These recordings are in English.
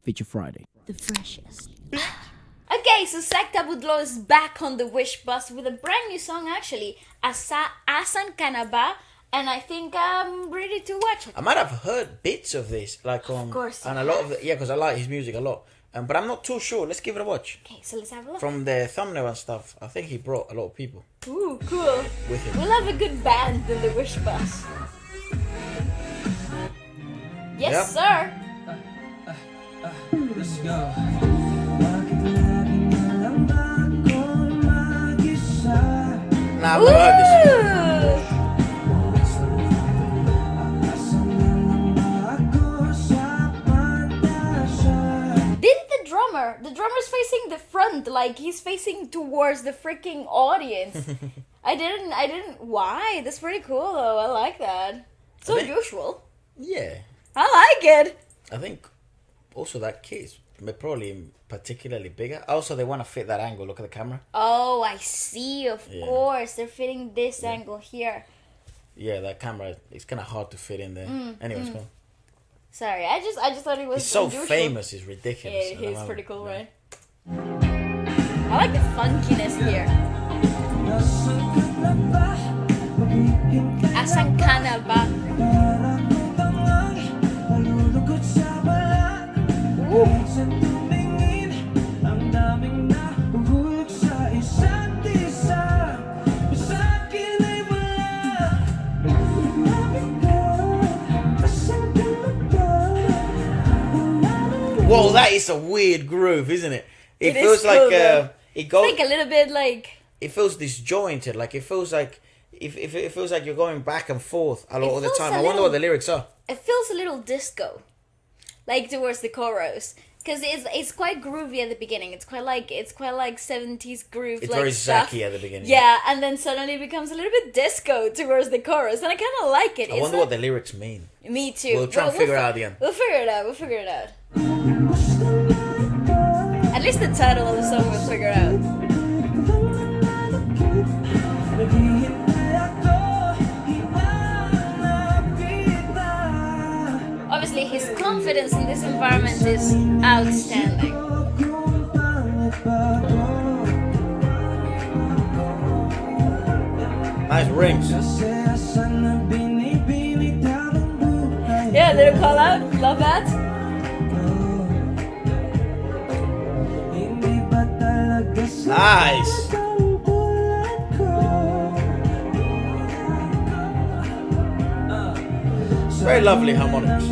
Feature Friday. The freshest. Okay, so Zack Tabudlo is back on the Wish bus with a brand new song actually, Asan Kanaba, and I think I'm ready to watch it. I might have heard bits of this, like Of course and you a lot have. of because I like his music a lot. But I'm not too sure. Let's give it a watch. Okay, so let's have a look. From the thumbnail and stuff, I think he brought a lot of people Ooh, cool. with him. We'll have a good band in the Wish bus. Yes, Yeah. sir. Let's go. Nah, I've never heard this. Ooh. Didn't the drummer's facing the front, like he's facing towards the freaking audience. I didn't, why? That's pretty cool though, I like that. So I think- usual. Yeah, I like it. I think also that kit is probably particularly bigger. Also, they want to fit that angle. Look at the camera. Oh, I see, of Yeah. course. They're fitting this angle here. Yeah, that camera. It's kind of hard to fit in there. Anyways, go on. Sorry, I just thought it was He's so unusual. famous. It's ridiculous. Yeah, I don't he's know. pretty cool, Yeah. right? I like the funkiness here. Asan Kanaba. Whoa, that is a weird groove, isn't it? It It feels is like cool, though. it goes. Like a little bit like... It feels disjointed. Like it feels like if it feels like you're going back and forth a lot It of the feels time. a I wonder little- what the lyrics are. It feels a little disco. Like towards the chorus. Because it's quite groovy at the beginning. It's quite like 70s groove It's like very stuff. Zacky at the beginning. Yeah, and then suddenly it becomes a little bit disco towards the chorus. And I kind of like it. I It's wonder not- what the lyrics mean. Me too. We'll try and figure it out at the end. We'll figure it out. We'll figure it out. At least the title of the song we'll figure out. Obviously, his confidence in this environment is outstanding. Nice rings. Yeah, little call out. Love that. Nice. Very lovely harmonics.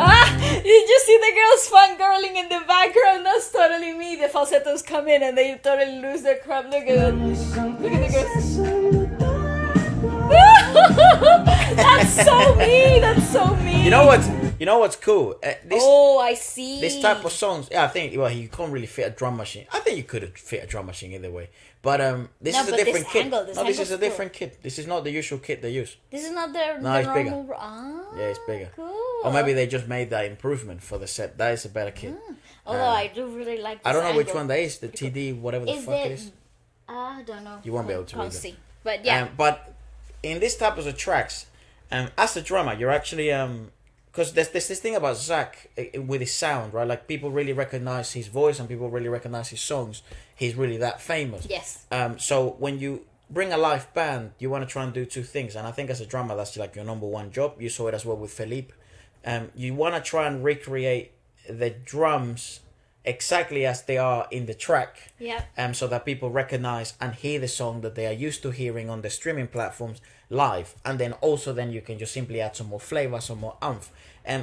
Ah! You just see the girls fangirling in the background. That's totally me. The falsettos come in and they totally lose their crap. Look at it. Look at the girls. That's so me. That's so me. You know what? You know what's cool? This Oh, I see. this type of songs. Yeah, I think. Well, you can't really fit a drum machine. I think you could fit a drum machine either way. But this No, is a but different this kit. angle- this No, this is angle's a cool. different kit. This is not the usual kit they use. This is not the No, it's bigger. normal. Ah, Yeah, it's bigger. Cool. Or maybe they just made that improvement for the set. That is a better kit. Although I do really like. This I don't know which angle. one that is. The TD, whatever the Is fuck it it? is. I don't know. You won't be able to Can't read it. see. But yeah. But in this type of tracks, as a drummer, you're actually because there's this thing about Zack with his sound, right? Like people really recognize his voice and people really recognize his songs. He's really that famous. Yes. So when you bring a live band, you want to try and do two things, and I think as a drummer, that's like your number one job. You saw it as well with Felipe. You want to try and recreate the drums exactly as they are in the track. Yeah. So that people recognize and hear the song that they are used to hearing on the streaming platforms live, and then you can just simply add some more flavor, some more oomph.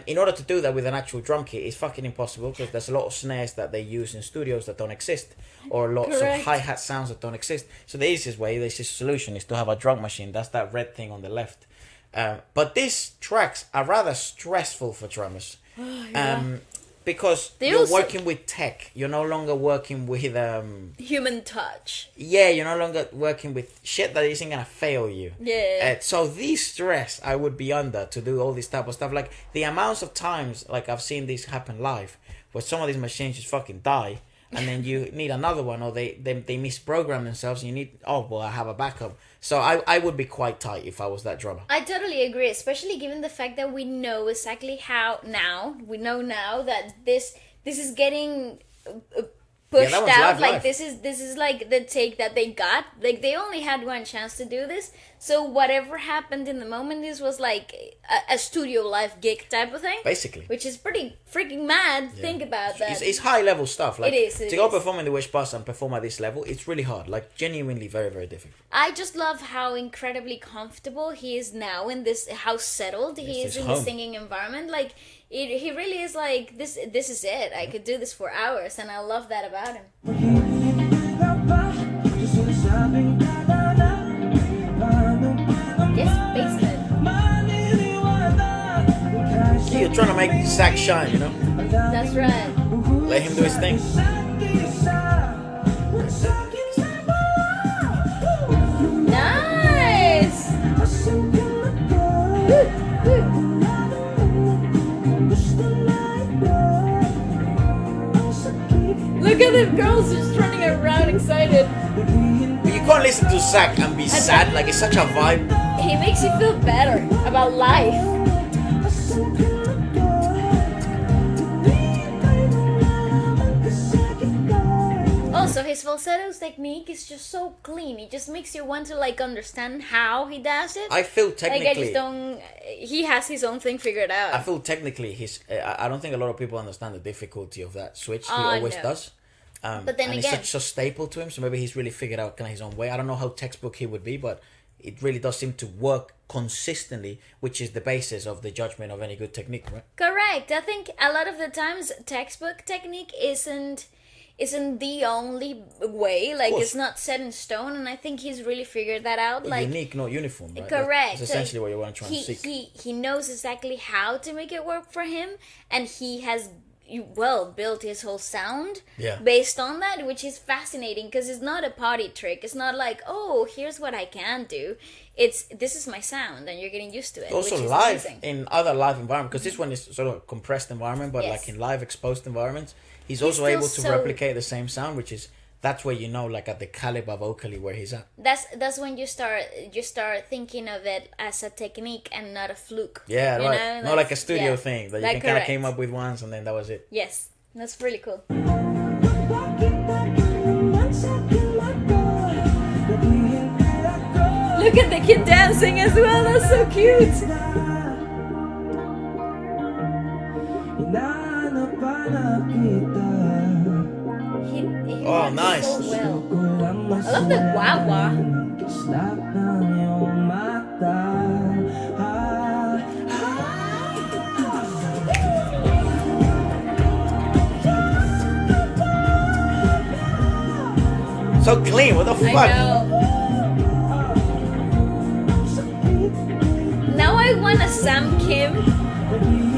In order to do that with an actual drum kit, it's fucking impossible because there's a lot of snares that they use in studios that don't exist, or lots Correct. of hi-hat sounds that don't exist. So the easiest way, the easiest solution is to have a drum machine. That's that red thing on the left. But these tracks are rather stressful for drummers. Because They you're also- working with tech. You're no longer working with Human touch. yeah, you're no longer working with shit that isn't gonna fail you. Yeah. So the stress I would be under to do all this type of stuff, like the amounts of times like I've seen this happen live, where some of these machines just fucking die, and then you need another one, or they misprogram themselves, and you need, I have a backup. So I would be quite tight if I was that drummer. I totally agree, especially given the fact that we know exactly how now. We know now that this is getting pushed out. Live. This is like the take that they got. Like they only had one chance to do this. So whatever happened in the moment, this was like a studio live gig type of thing. Basically. Which is pretty freaking mad. Yeah. Think about that. It's high level stuff. Like, it is. To go perform in the Wish Bus and perform at this level, it's really hard. Like genuinely very, very difficult. I just love how incredibly comfortable he is now in this, how settled he is in the singing environment. Like he really is like, this is it. I could do this for hours, and I love that about him. You're trying to make Zack shine, you know? That's right. Let him do his thing. Nice! Look at the girls just running around excited. But you can't listen to Zack and be sad, like it's such a vibe. He makes you feel better about life. Also, his falsetto technique is just so clean. It just makes you want to like understand how he does it. I feel technically, like I just don't. He has his own thing figured out. I feel technically I don't think a lot of people understand the difficulty of that switch. He always does. But then and again, it's such a staple to him. So maybe he's really figured out kind of his own way. I don't know how textbook he would be, but it really does seem to work consistently, which is the basis of the judgment of any good technique, right? Correct. I think a lot of the times textbook technique isn't the only way. Like it's not set in stone, and I think he's really figured that out. But like unique, not uniform. Right? Correct. That's essentially what you want to try and seek. He knows exactly how to make it work for him, and he has built his whole sound based on that, which is fascinating because it's not a party trick. It's not like, oh, here's what I can do. This is my sound, and you're getting used to it. Also which is live amazing. In other live environments, because this one is sort of a compressed environment, but like in live exposed environments, he's also able to replicate the same sound, which is that's where you know, like at the caliber vocally where he's at. That's when you start thinking of it as a technique and not a fluke. Yeah, right. Not like a studio thing that you kind of came up with once and then that was it. Yes, that's really cool. Look at the kid dancing as well. That's so cute. Oh, nice. So well. I love the wah-wah. So clean, what the fuck? I know. Now I want a Sam Kim,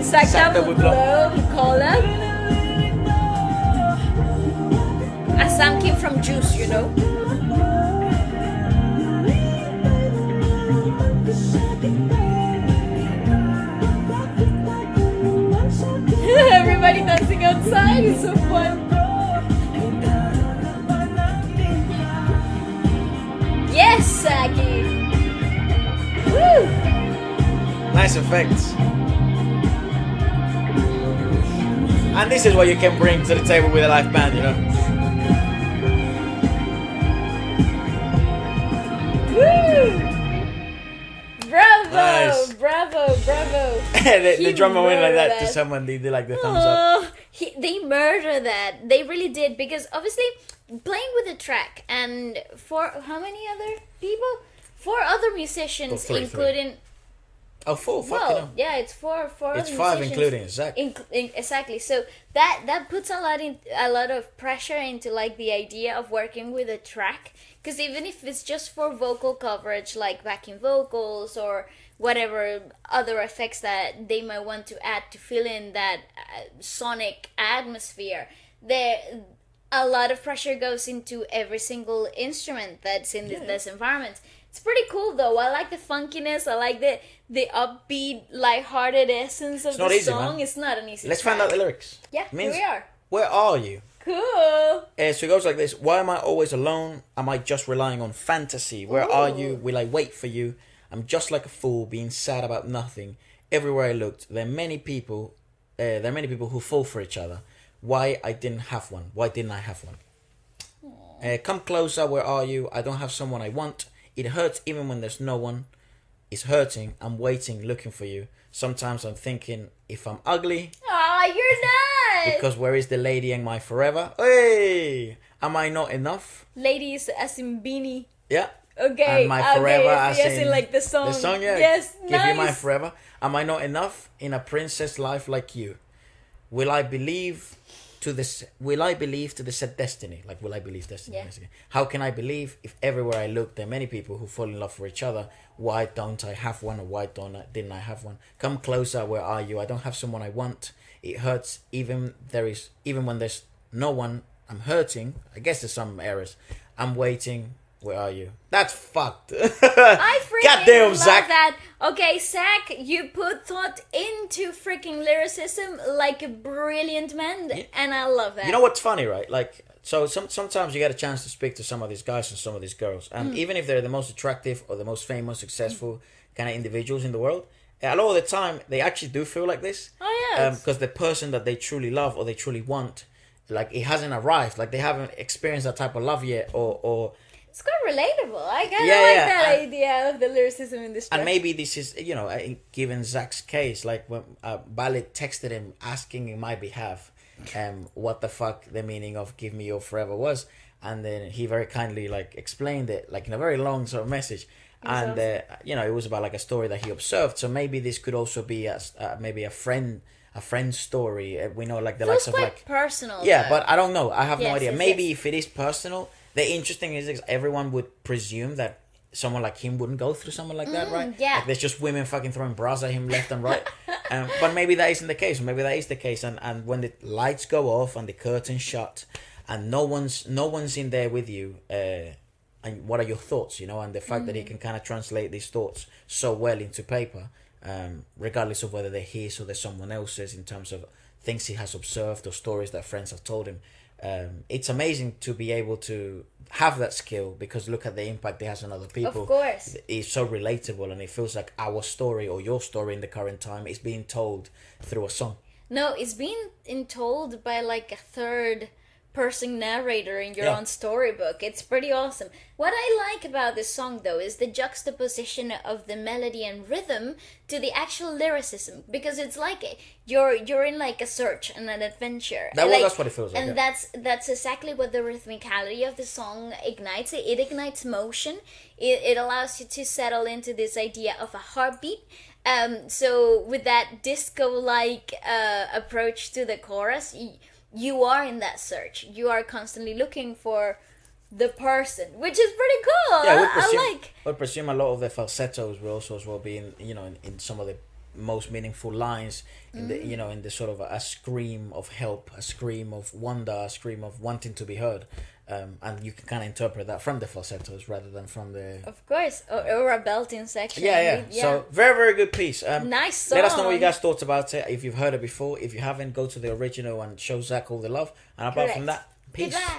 Zack Tabudlo collab. Asan came from Juice, you know. Everybody dancing outside is so fun. Yes, Saki. Woo! Nice effects. And this is what you can bring to the table with a live band, you know. Woo! Bravo! Nice. Bravo! the drummer went like that to someone. They did like the thumbs up. They murder that. They really did, because obviously playing with the track and for how many other people? 4 other musicians, including. Oh, 4. Well, yeah, it's 4. It's 5 including Zack. Exactly. So that puts a lot of pressure into like the idea of working with a track, because even if it's just for vocal coverage, like backing vocals or whatever other effects that they might want to add to fill in that sonic atmosphere, a lot of pressure goes into every single instrument that's in this environment. It's pretty cool though. I like the funkiness. I like the upbeat, lighthearted essence of the song. Man. It's not an easy Let's track. find out the lyrics. Yeah, here we are. Where are you? Cool. So it goes like this. Why am I always alone? Am I just relying on fantasy? Where are you? Will I wait for you? I'm just like a fool, being sad about nothing. Everywhere I looked, there are many people. There are many people who fall for each other. Why I didn't have one? Why didn't I have one? Come closer. Where are you? I don't have someone I want. It hurts even when there's no one. It's hurting. I'm waiting, looking for you. Sometimes I'm thinking if I'm ugly. Aw, you're not. Because where is the lady and my forever? Hey, am I not enough? Ladies as in beanie. Yeah. Okay. And my forever as in like the song. The song, yeah. Yes, Give nice. you my forever. Am I not enough in a princess life like you? Will I believe to this? Will I believe to the said destiny? Like, will I believe destiny? Yeah. Basically. How can I believe if everywhere I look there are many people who fall in love for each other? Why don't I have one, or why didn't I have one? Come closer. Where are you? I don't have someone I want. It hurts even when there's no one. I'm hurting. I guess there's some errors. I'm waiting. Where are you? That's fucked. I freaking Goddamn, love Zack. that. Okay, Zack, you put thought into freaking lyricism like a brilliant man, and I love that. You know what's funny, right? Like, so sometimes you get a chance to speak to some of these guys and some of these girls, and even if they're the most attractive or the most famous, successful kind of individuals in the world, a lot of the time they actually do feel like this. Oh yeah. Because the person that they truly love or they truly want, like, it hasn't arrived. Like, they haven't experienced that type of love yet, or It's quite relatable. I kind of Yeah, like yeah, that idea of the lyricism in this track. and maybe this is, given Zack's case, like when Ballet texted him asking in my behalf, what the fuck the meaning of "Give Me Your Forever" was, and then he very kindly like explained it, like in a very long sort of message, and awesome. it was about like a story that he observed. So maybe this could also be maybe a friend's story. We know like the Feels likes of quite like personal. yeah, though. but I don't know. I have no Yes, idea. yes, Maybe yes. if it is personal, the interesting is everyone would presume that someone like him wouldn't go through something like that, right? yeah. Like there's just women fucking throwing bras at him left and right. But maybe that isn't the case. Maybe that is the case. And when the lights go off and the curtains shut, and no one's in there with you, and what are your thoughts? And the fact that he can kind of translate these thoughts so well into paper, regardless of whether they're his or they're someone else's, in terms of things he has observed or stories that friends have told him. It's amazing to be able to have that skill, because look at the impact it has on other people. Of course. It's so relatable, and it feels like our story or your story in the current time is being told through a song. No, it's being told by like a third person narrator in your own storybook. It's pretty awesome. What I like about this song though is the juxtaposition of the melody and rhythm to the actual lyricism, because it's like you're in like a search and an adventure. That's what it feels like. And that's exactly what the rhythmicality of the song ignites. It ignites motion. It allows you to settle into this idea of a heartbeat. So with that disco-like approach to the chorus, you are in that search. You are constantly looking for the person, which is pretty cool. Yeah, I would presume a lot of the falsettos will also as well be in some of the most meaningful lines in the in the sort of a scream of help, a scream of wonder, a scream of wanting to be heard, and you can kind of interpret that from the falsettos rather than from the Of course, or a belting section. yeah. So very, very good piece. Nice song. Let us know what you guys thought about it. If you've heard it before, if you haven't, go to the original and show Zack all the love. And apart from Correct. that, peace. Goodbye.